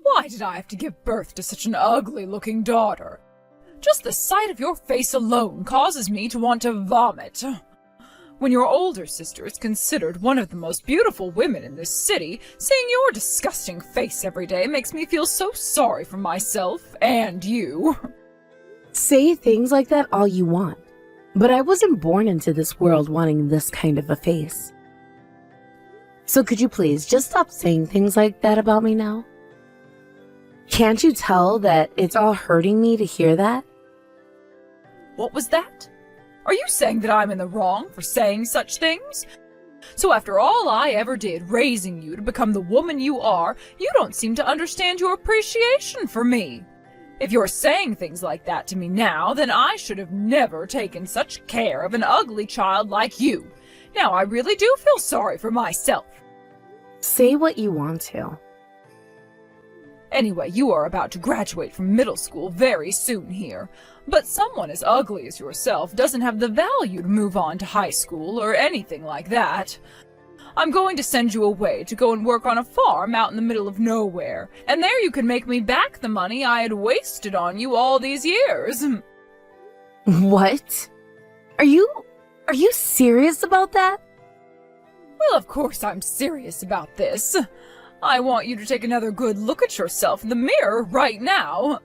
Why did I have to give birth to such an ugly-looking daughter? Just the sight of your face alone causes me to want to vomit. When your older sister is considered one of the most beautiful women in this city, seeing your disgusting face every day makes me feel so sorry for myself and you. Say things like that all you want, but I wasn't born into this world wanting this kind of a face. So could you please just stop saying things like that about me now? Can't you tell that it's all hurting me to hear that? What was that? Are you saying that I'm in the wrong for saying such things? So after all I ever did raising you to become the woman you are, you don't seem to understand your appreciation for me. If you're saying things like that to me now, then I should have never taken such care of an ugly child like you. Now I really do feel sorry for myself. Say what you want to. Anyway, you are about to graduate from middle school very soon here. But someone as ugly as yourself doesn't have the value to move on to high school or anything like that. I'm going to send you away to go and work on a farm out in the middle of nowhere, and there you can make me back the money I had wasted on you all these years. What? Are you serious about that? Well, of course I'm serious about this. I want you to take another good look at yourself in the mirror right now.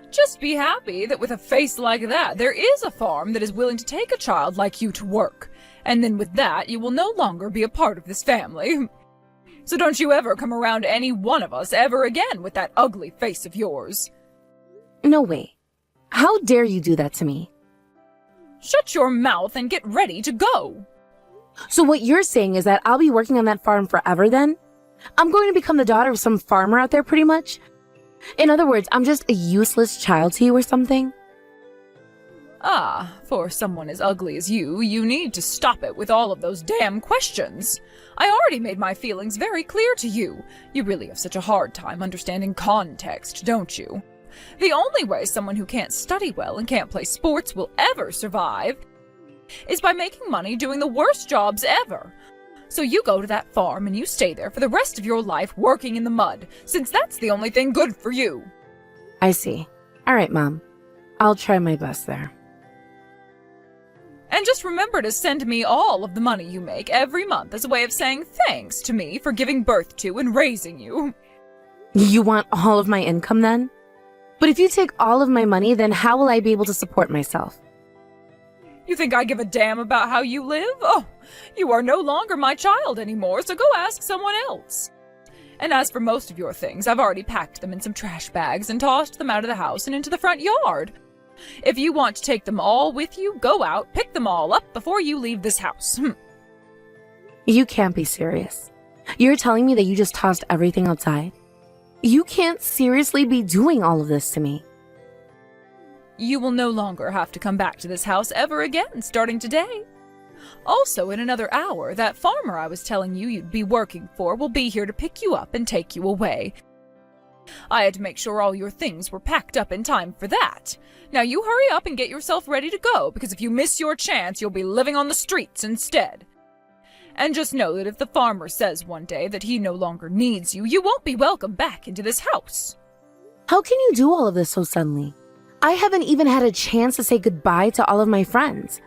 Just be happy that with a face like that, there is a farm that is willing to take a child like you to work. And then with that, you will no longer be a part of this family. So don't you ever come around any one of us ever again with that ugly face of yours. No way. How dare you do that to me? Shut your mouth and get ready to go. So what you're saying is that I'll be working on that farm forever then? I'm going to become the daughter of some farmer out there pretty much? In other words, I'm just a useless child to you or something? Ah, for someone as ugly as you need to stop it with all of those damn questions. I already made my feelings very clear to you. You really have such a hard time understanding context, don't you? The only way someone who can't study well and can't play sports will ever survive is by making money doing the worst jobs ever. So you go to that farm and you stay there for the rest of your life working in the mud, since that's the only thing good for you. I see. All right, Mom. I'll try my best there. And just remember to send me all of the money you make every month as a way of saying thanks to me for giving birth to and raising you. You want all of my income then? But if you take all of my money, then how will I be able to support myself? You think I give a damn about how you live? Oh, you are no longer my child anymore, so go ask someone else. And as for most of your things, I've already packed them in some trash bags and tossed them out of the house and into the front yard. If you want to take them all with you, go out, pick them all up before you leave this house. You can't be serious. You're telling me that you just tossed everything outside? You can't seriously be doing all of this to me. You will no longer have to come back to this house ever again, starting today. Also, in another hour, that farmer I was telling you you'd be working for will be here to pick you up and take you away. I had to make sure all your things were packed up in time for that. Now you hurry up and get yourself ready to go, because if you miss your chance, you'll be living on the streets instead. And just know that if the farmer says one day that he no longer needs you, you won't be welcome back into this house. How can you do all of this so suddenly? I haven't even had a chance to say goodbye to all of my friends.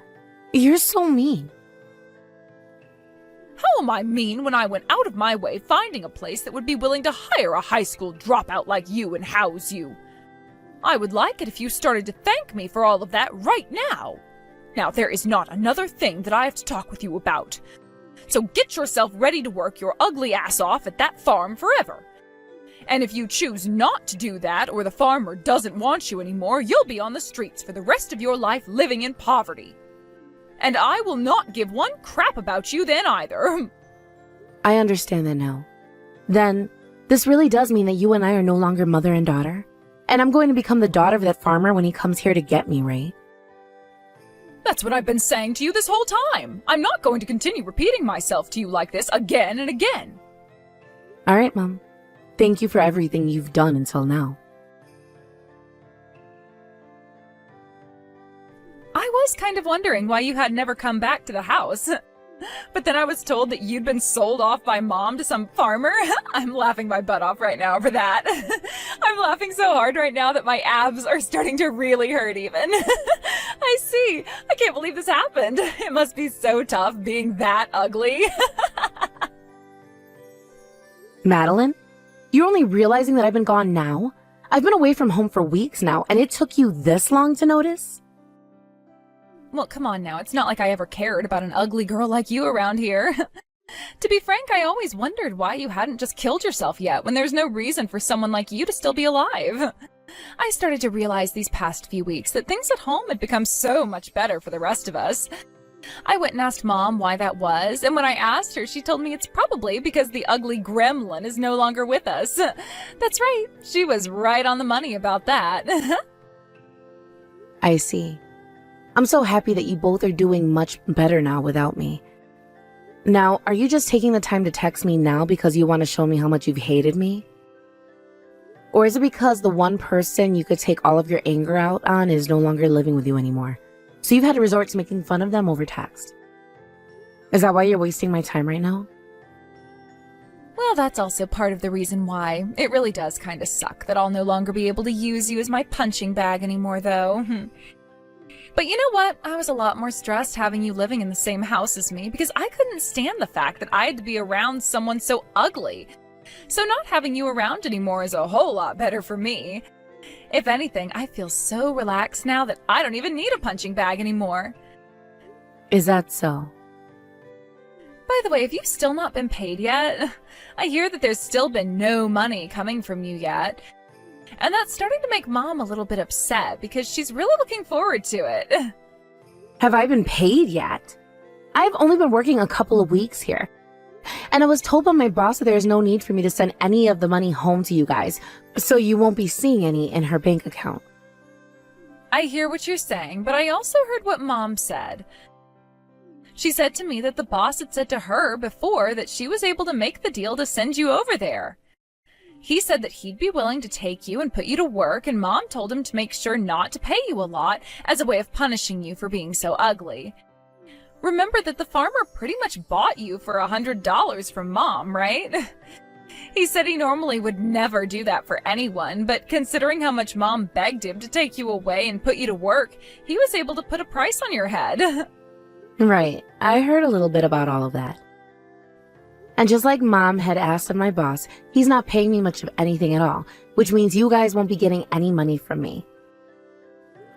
You're so mean. How am I mean when I went out of my way finding a place that would be willing to hire a high school dropout like you and house you? I would like it if you started to thank me for all of that right now. Now, there is not another thing that I have to talk with you about. So get yourself ready to work your ugly ass off at that farm forever. And if you choose not to do that, or the farmer doesn't want you anymore, you'll be on the streets for the rest of your life living in poverty. And I will not give one crap about you then either. I understand that now. Then, this really does mean that you and I are no longer mother and daughter? And I'm going to become the daughter of that farmer when he comes here to get me, right? That's what I've been saying to you this whole time. I'm not going to continue repeating myself to you like this again and again. All right, Mom. Thank you for everything you've done until now. I was kind of wondering why you had never come back to the house. But then I was told that you'd been sold off by Mom to some farmer. I'm laughing my butt off right now over that. I'm laughing so hard right now that my abs are starting to really hurt even. I see. I can't believe this happened. It must be so tough being that ugly. Madeline, you're only realizing that I've been gone now? I've been away from home for weeks now, and it took you this long to notice? Well, come on now. It's not like I ever cared about an ugly girl like you around here. To be frank, I always wondered why you hadn't just killed yourself yet when there's no reason for someone like you to still be alive. I started to realize these past few weeks that things at home had become so much better for the rest of us. I went and asked Mom why that was, and when I asked her, she told me it's probably because the ugly gremlin is no longer with us. That's right. She was right on the money about that. I see. I'm so happy that you both are doing much better now without me. Now, are you just taking the time to text me now because you want to show me how much you've hated me? Or is it because the one person you could take all of your anger out on is no longer living with you anymore? So you've had to resort to making fun of them over text. Is that why you're wasting my time right now? Well, that's also part of the reason why. It really does kind of suck that I'll no longer be able to use you as my punching bag anymore, though. But you know what? I was a lot more stressed having you living in the same house as me because I couldn't stand the fact that I had to be around someone so ugly. So not having you around anymore is a whole lot better for me. If anything, I feel so relaxed now that I don't even need a punching bag anymore. Is that so? By the way, have you still not been paid yet? I hear that there's still been no money coming from you yet. And that's starting to make Mom a little bit upset because she's really looking forward to it. Have I been paid yet? I've only been working a couple of weeks here. And I was told by my boss that there's no need for me to send any of the money home to you guys, so you won't be seeing any in her bank account. I hear what you're saying, but I also heard what Mom said. She said to me that the boss had said to her before that she was able to make the deal to send you over there. He said that he'd be willing to take you and put you to work, and Mom told him to make sure not to pay you a lot as a way of punishing you for being so ugly. Remember that the farmer pretty much bought you for $100 from Mom, right? He said he normally would never do that for anyone, but considering how much Mom begged him to take you away and put you to work, he was able to put a price on your head. Right. I heard a little bit about all of that. And just like Mom had asked of my boss, he's not paying me much of anything at all, which means you guys won't be getting any money from me.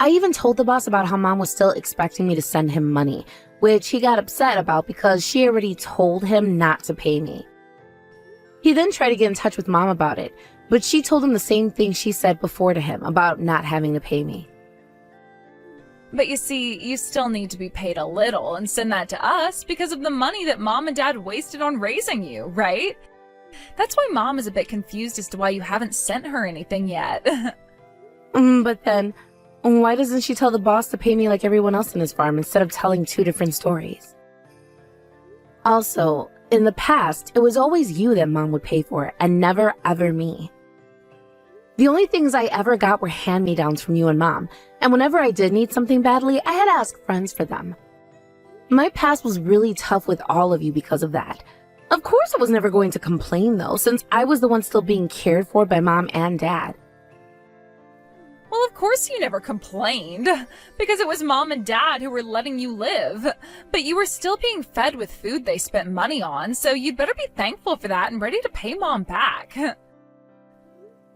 I even told the boss about how Mom was still expecting me to send him money, which he got upset about because she already told him not to pay me. He then tried to get in touch with Mom about it, but she told him the same thing she said before to him about not having to pay me. But you see, you still need to be paid a little and send that to us because of the money that Mom and Dad wasted on raising you, right? That's why Mom is a bit confused as to why you haven't sent her anything yet. But then, why doesn't she tell the boss to pay me like everyone else in his farm instead of telling two different stories? Also, in the past, it was always you that Mom would pay for and never ever me. The only things I ever got were hand-me-downs from you and Mom, and whenever I did need something badly, I had to ask friends for them. My past was really tough with all of you because of that. Of course I was never going to complain though, since I was the one still being cared for by Mom and Dad. Well, of course you never complained, because it was Mom and Dad who were letting you live. But you were still being fed with food they spent money on, so you'd better be thankful for that and ready to pay Mom back.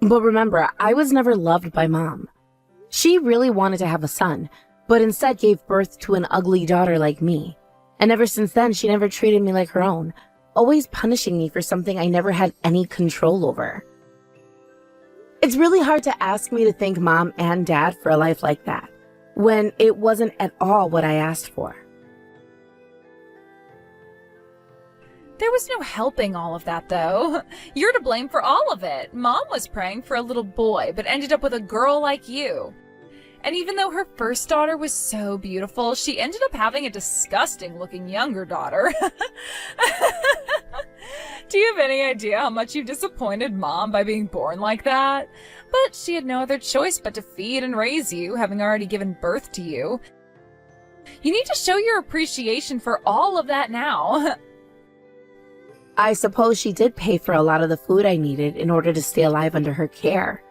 But remember, I was never loved by Mom. She really wanted to have a son, but instead gave birth to an ugly daughter like me. And ever since then, she never treated me like her own, always punishing me for something I never had any control over. It's really hard to ask me to thank Mom and Dad for a life like that, when it wasn't at all what I asked for. There was no helping all of that, though. You're to blame for all of it. Mom was praying for a little boy, but ended up with a girl like you. And even though her first daughter was so beautiful, she ended up having a disgusting-looking younger daughter. Do you have any idea how much you disappointed Mom by being born like that? But she had no other choice but to feed and raise you, having already given birth to you. You need to show your appreciation for all of that now. I suppose she did pay for a lot of the food I needed in order to stay alive under her care.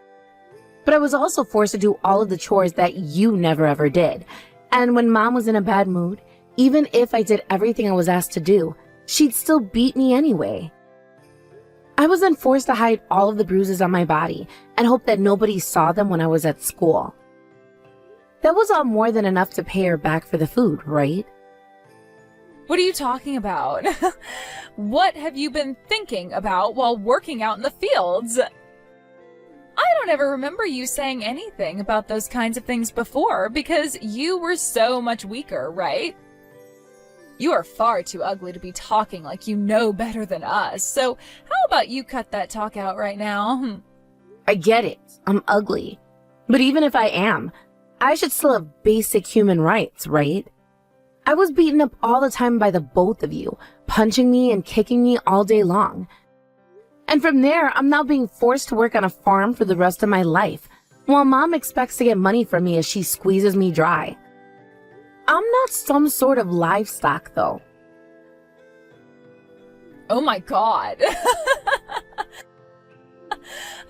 But I was also forced to do all of the chores that you never ever did. And when Mom was in a bad mood, even if I did everything I was asked to do, she'd still beat me anyway. I was then forced to hide all of the bruises on my body and hope that nobody saw them when I was at school. That was all more than enough to pay her back for the food, right? What are you talking about? What have you been thinking about while working out in the fields? I don't ever remember you saying anything about those kinds of things before because you were so much weaker, right? You are far too ugly to be talking like you know better than us, so how about you cut that talk out right now? I get it. I'm ugly. But even if I am, I should still have basic human rights, right? I was beaten up all the time by the both of you, punching me and kicking me all day long. And from there, I'm now being forced to work on a farm for the rest of my life, while Mom expects to get money from me as she squeezes me dry. I'm not some sort of livestock, though. Oh my god.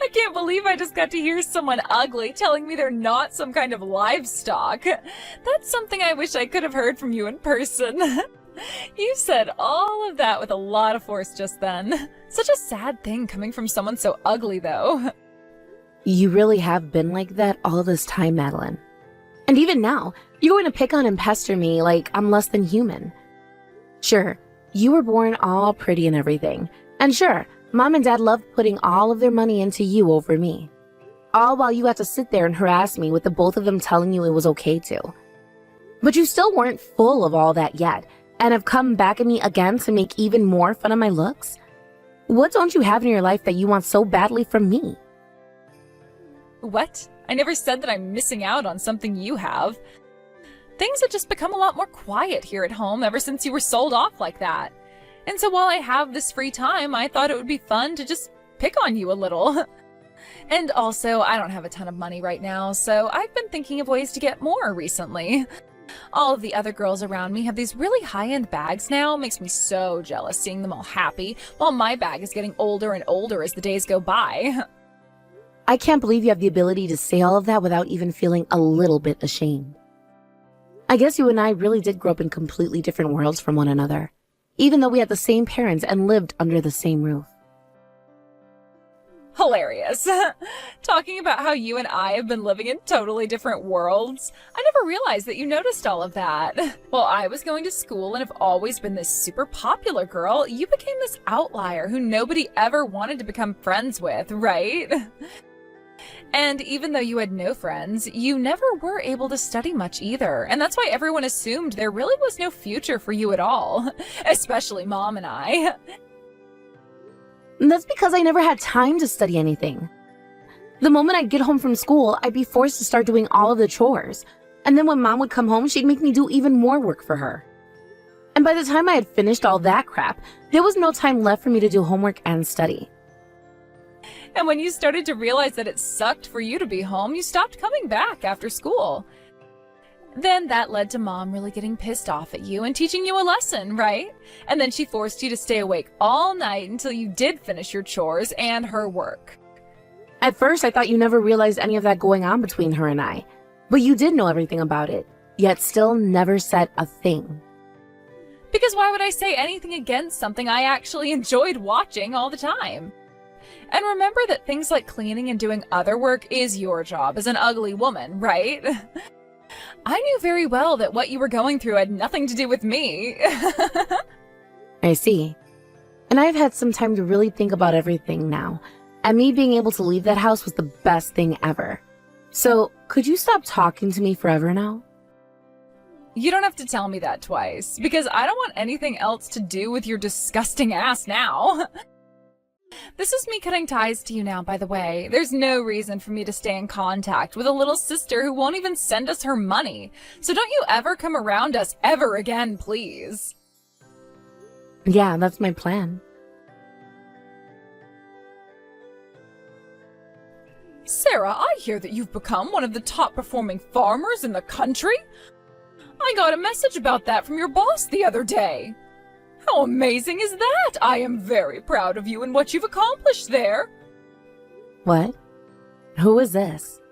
I can't believe I just got to hear someone ugly telling me they're not some kind of livestock. That's something I wish I could have heard from you in person. You said all of that with a lot of force just then. Such a sad thing coming from someone so ugly, though. You really have been like that all this time, Madeline. And even now, you're going to pick on and pester me like I'm less than human. Sure, you were born all pretty and everything. And sure, Mom and Dad loved putting all of their money into you over me. All while you had to sit there and harass me with the both of them telling you it was okay to. But you still weren't full of all that yet, and have come back at me again to make even more fun of my looks? What don't you have in your life that you want so badly from me? What? I never said that I'm missing out on something you have. Things have just become a lot more quiet here at home ever since you were sold off like that. And so while I have this free time, I thought it would be fun to just pick on you a little. And also, I don't have a ton of money right now, so I've been thinking of ways to get more recently. All of the other girls around me have these really high-end bags now. Makes me so jealous seeing them all happy, while my bag is getting older and older as the days go by. I can't believe you have the ability to say all of that without even feeling a little bit ashamed. I guess you and I really did grow up in completely different worlds from one another, even though we had the same parents and lived under the same roof. Hilarious. Talking about how you and I have been living in totally different worlds. I never realized that you noticed all of that. While I was going to school and have always been this super popular girl, you became this outlier who nobody ever wanted to become friends with, right? And even though you had no friends, you never were able to study much either. And that's why everyone assumed there really was no future for you at all. Especially Mom and I. That's because I never had time to study anything. The moment I'd get home from school, I'd be forced to start doing all of the chores. And then when Mom would come home, she'd make me do even more work for her. And by the time I had finished all that crap, there was no time left for me to do homework and study. And when you started to realize that it sucked for you to be home, you stopped coming back after school. Then that led to Mom really getting pissed off at you and teaching you a lesson, right? And then she forced you to stay awake all night until you did finish your chores and her work. At first, I thought you never realized any of that going on between her and I. But you did know everything about it, yet still never said a thing. Because why would I say anything against something I actually enjoyed watching all the time? And remember that things like cleaning and doing other work is your job as an ugly woman, right? I knew very well that what you were going through had nothing to do with me. I see. And I've had some time to really think about everything now. And me being able to leave that house was the best thing ever. So, could you stop talking to me forever now? You don't have to tell me that twice, because I don't want anything else to do with your disgusting ass now. This is me cutting ties to you now, by the way. There's no reason for me to stay in contact with a little sister who won't even send us her money. So don't you ever come around us ever again, please. Yeah, that's my plan. Sarah, I hear that you've become one of the top performing farmers in the country. I I got a message about that from your boss the other day. How amazing is that? I am very proud of you and what you've accomplished there. What? Who is this?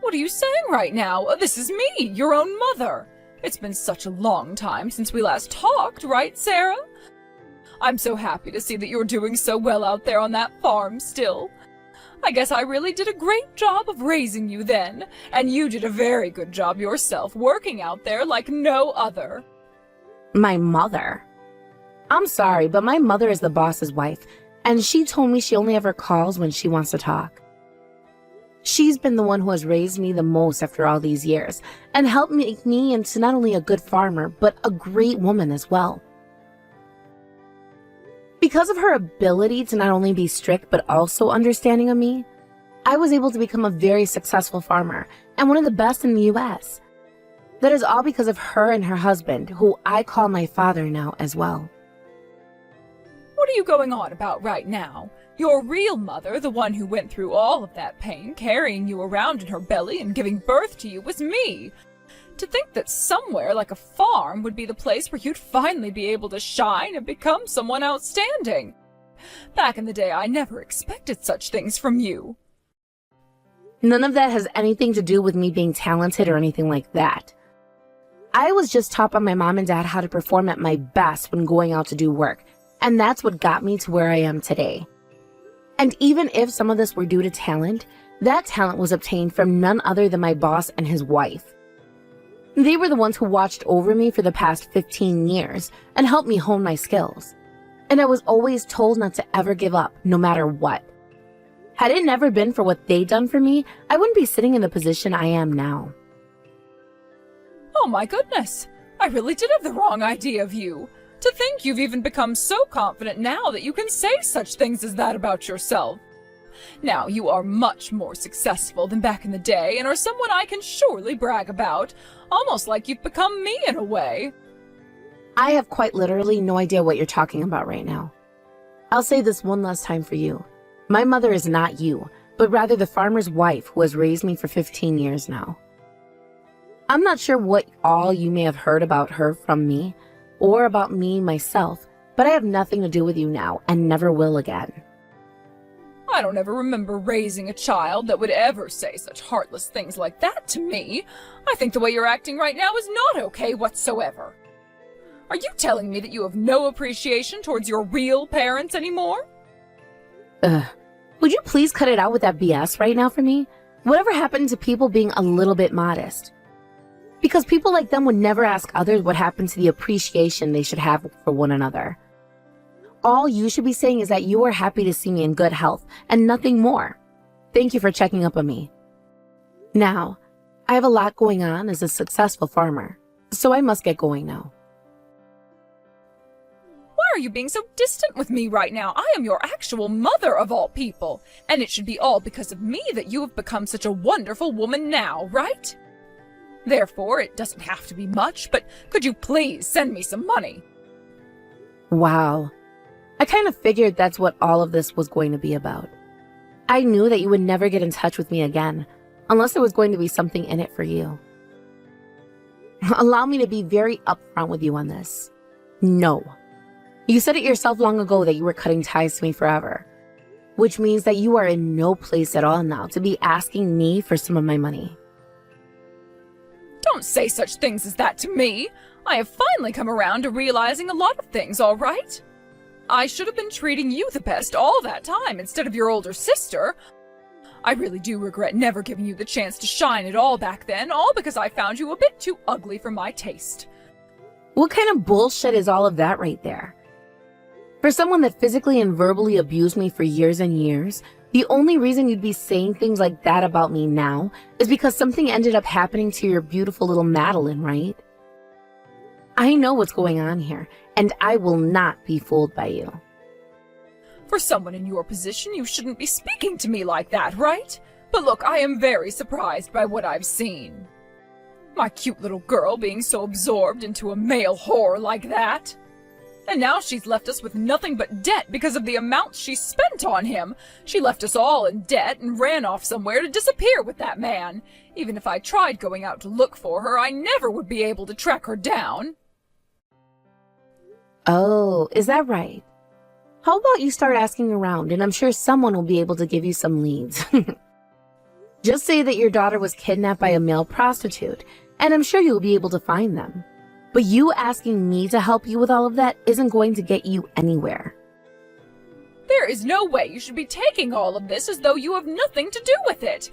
What are you saying right now? This is me, your own mother. It's been such a long time since we last talked, right, Sarah? I'm so happy to see that you're doing so well out there on that farm still. I guess I really did a great job of raising you then, and you did a very good job yourself working out there like no other. My mother? I'm sorry, but my mother is the boss's wife, and she told me she only ever calls when she wants to talk. She's been the one who has raised me the most after all these years, and helped make me into not only a good farmer, but a great woman as well. Because of her ability to not only be strict, but also understanding of me, I was able to become a very successful farmer, and one of the best in the U.S. That is all because of her and her husband, who I call my father now as well. What are you going on about right now? Your real mother, the one who went through all of that pain, carrying you around in her belly and giving birth to you, was me. To think that somewhere like a farm would be the place where you'd finally be able to shine and become someone outstanding. Back in the day, I never expected such things from you. None of that has anything to do with me being talented or anything like that. I was just taught by my mom and dad how to perform at my best when going out to do work, and that's what got me to where I am today. And even if some of this were due to talent, that talent was obtained from none other than my boss and his wife. They were the ones who watched over me for the past 15 years and helped me hone my skills. And I was always told not to ever give up, no matter what. Had it never been for what they'd done for me, I wouldn't be sitting in the position I am now. Oh my goodness! I really did have the wrong idea of you. To think you've even become so confident now that you can say such things as that about yourself. Now you are much more successful than back in the day and are someone I can surely brag about, almost like you've become me in a way. I have quite literally no idea what you're talking about right now. I'll say this one last time for you. My mother is not you, but rather the farmer's wife who has raised me for 15 years now. I'm not sure what all you may have heard about her from me, or about me myself, but I have nothing to do with you now and never will again. I don't ever remember raising a child that would ever say such heartless things like that to me. I think the way you're acting right now is not okay whatsoever. Are you telling me that you have no appreciation towards your real parents anymore? Would you please cut it out with that BS right now for me? Whatever happened to people being a little bit modest? Because people like them would never ask others what happened to the appreciation they should have for one another. All you should be saying is that you are happy to see me in good health and nothing more. Thank you for checking up on me. Now, I have a lot going on as a successful farmer, so I must get going now. Why are you being so distant with me right now? I am your actual mother of all people, and it should be all because of me that you have become such a wonderful woman now, right? Therefore, it doesn't have to be much, but could you please send me some money? Wow. I kind of figured that's what all of this was going to be about. I knew that you would never get in touch with me again, unless there was going to be something in it for you. Allow me to be very upfront with you on this. No. You said it yourself long ago that you were cutting ties to me forever, which means that you are in no place at all now to be asking me for some of my money. Don't say such things as that to me. I have finally come around to realizing a lot of things, all right? I should have been treating you the best all that time instead of your older sister. I really do regret never giving you the chance to shine at all back then, all because I found you a bit too ugly for my taste. What kind of bullshit is all of that right there? For someone that physically and verbally abused me for years and years, the only reason you'd be saying things like that about me now is because something ended up happening to your beautiful little Madeline, right? I know what's going on here, and I will not be fooled by you. For someone in your position, you shouldn't be speaking to me like that, right? But look, I am very surprised by what I've seen. My cute little girl being so absorbed into a male whore like that. And now she's left us with nothing but debt because of the amount she spent on him. She left us all in debt and ran off somewhere to disappear with that man. Even if I tried going out to look for her, I never would be able to track her down. Oh, is that right? How about you start asking around, and I'm sure someone will be able to give you some leads. Just say that your daughter was kidnapped by a male prostitute, and I'm sure you'll be able to find them. But you asking me to help you with all of that isn't going to get you anywhere. There is no way you should be taking all of this as though you have nothing to do with it.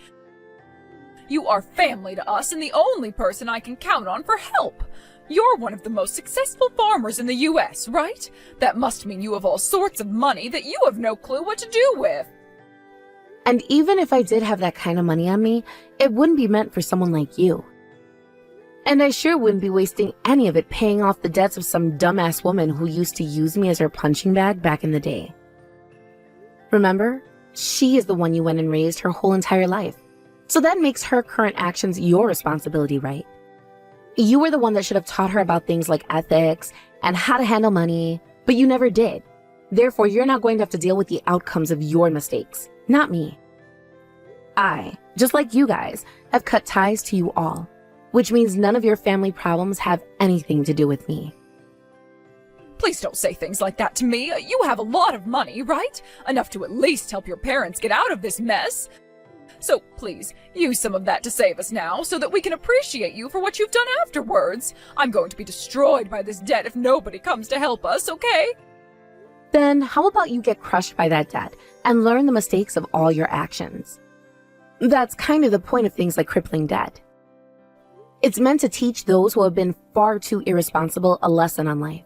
You are family to us and the only person I can count on for help. You're one of the most successful farmers in the U.S., right? That must mean you have all sorts of money that you have no clue what to do with. And even if I did have that kind of money on me, it wouldn't be meant for someone like you. And I sure wouldn't be wasting any of it paying off the debts of some dumbass woman who used to use me as her punching bag back in the day. Remember? She is the one you went and raised her whole entire life. So that makes her current actions your responsibility, right? You were the one that should have taught her about things like ethics and how to handle money, but you never did. Therefore, you're not going to have to deal with the outcomes of your mistakes, not me. I, just like you guys, have cut ties to you all, which means none of your family problems have anything to do with me. Please don't say things like that to me. You have a lot of money, right? Enough to at least help your parents get out of this mess. So please, use some of that to save us now, so that we can appreciate you for what you've done afterwards. I'm going to be destroyed by this debt if nobody comes to help us, okay? Then how about you get crushed by that debt and learn the mistakes of all your actions? That's kind of the point of things like crippling debt. It's meant to teach those who have been far too irresponsible a lesson on life.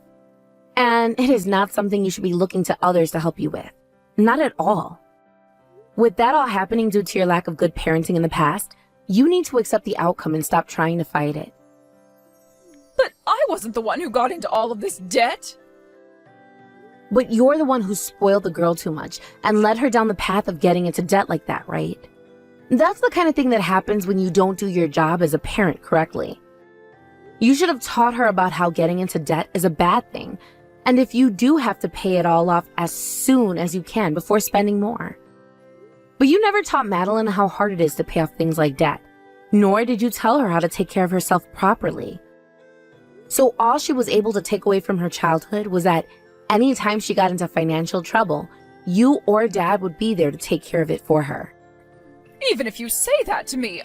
And it is not something you should be looking to others to help you with. Not at all. With that all happening due to your lack of good parenting in the past, you need to accept the outcome and stop trying to fight it. But I wasn't the one who got into all of this debt. But you're the one who spoiled the girl too much and led her down the path of getting into debt like that, right? That's the kind of thing that happens when you don't do your job as a parent correctly. You should have taught her about how getting into debt is a bad thing, and if you do have to pay it all off as soon as you can before spending more. But you never taught Madeline how hard it is to pay off things like debt, nor did you tell her how to take care of herself properly. So all she was able to take away from her childhood was that anytime she got into financial trouble, you or Dad would be there to take care of it for her. Even if you say that to me,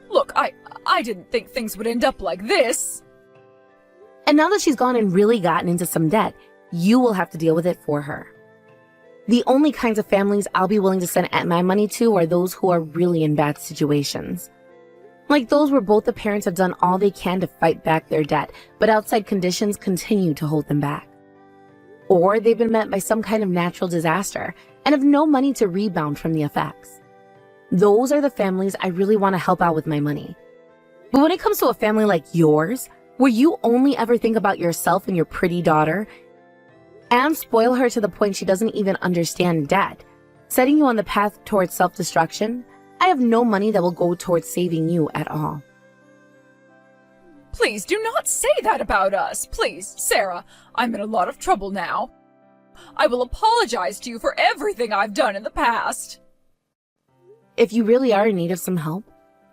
look, I didn't think things would end up like this. And now that she's gone and really gotten into some debt, you will have to deal with it for her. The only kinds of families I'll be willing to send my money to are those who are really in bad situations. Like those where both the parents have done all they can to fight back their debt, but outside conditions continue to hold them back. Or they've been met by some kind of natural disaster and have no money to rebound from the effects. Those are the families I really want to help out with my money. But when it comes to a family like yours, where you only ever think about yourself and your pretty daughter, and spoil her to the point she doesn't even understand debt, setting you on the path towards self-destruction, I have no money that will go towards saving you at all. Please do not say that about us. Please, Sarah, I'm in a lot of trouble now. I will apologize to you for everything I've done in the past. If you really are in need of some help,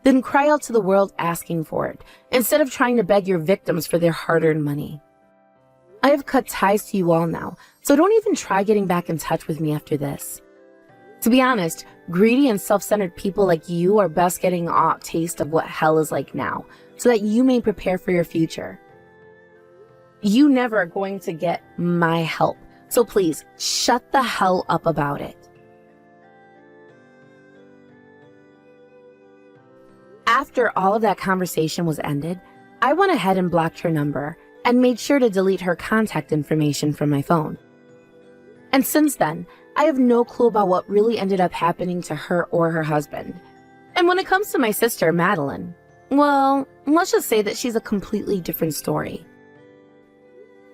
then cry out to the world asking for it, instead of trying to beg your victims for their hard-earned money. I have cut ties to you all now, so don't even try getting back in touch with me after this. To be honest, greedy and self-centered people like you are best getting a taste of what hell is like now, so that you may prepare for your future. You never are going to get my help, so please shut the hell up about it. After all of that conversation was ended, I went ahead and blocked her number and made sure to delete her contact information from my phone. And since then, I have no clue about what really ended up happening to her or her husband. And when it comes to my sister, Madeline, well, let's just say that she's a completely different story.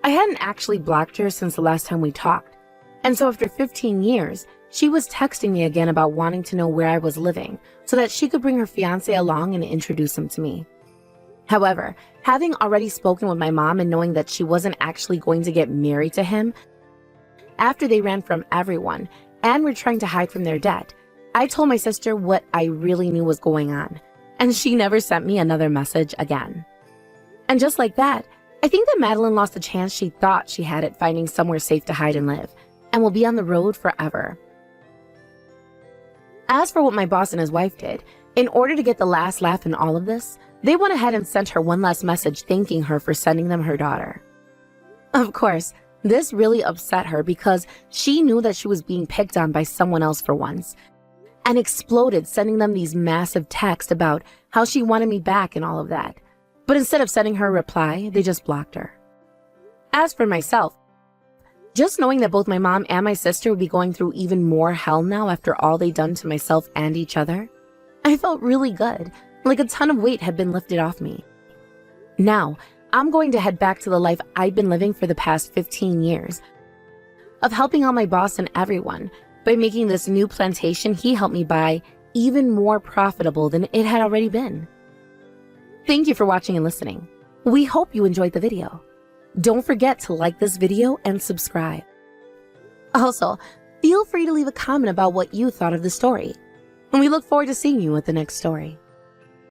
I hadn't actually blocked her since the last time we talked, and so after 15 years, she was texting me again about wanting to know where I was living so that she could bring her fiancé along and introduce him to me. However, having already spoken with my mom and knowing that she wasn't actually going to get married to him, after they ran from everyone and were trying to hide from their debt, I told my sister what I really knew was going on, and she never sent me another message again. And just like that, I think that Madeline lost the chance she thought she had at finding somewhere safe to hide and live, and will be on the road forever. As for what my boss and his wife did, in order to get the last laugh in all of this, they went ahead and sent her one last message thanking her for sending them her daughter. Of course, this really upset her because she knew that she was being picked on by someone else for once, and exploded sending them these massive texts about how she wanted me back and all of that. But instead of sending her a reply, they just blocked her. As for myself, just knowing that both my mom and my sister would be going through even more hell now after all they'd done to myself and each other, I felt really good, like a ton of weight had been lifted off me. Now, I'm going to head back to the life I've been living for the past 15 years, of helping out my boss and everyone by making this new plantation he helped me buy even more profitable than it had already been. Thank you for watching and listening. We hope you enjoyed the video. Don't forget to like this video and subscribe. Also, feel free to leave a comment about what you thought of the story. And we look forward to seeing you with the next story.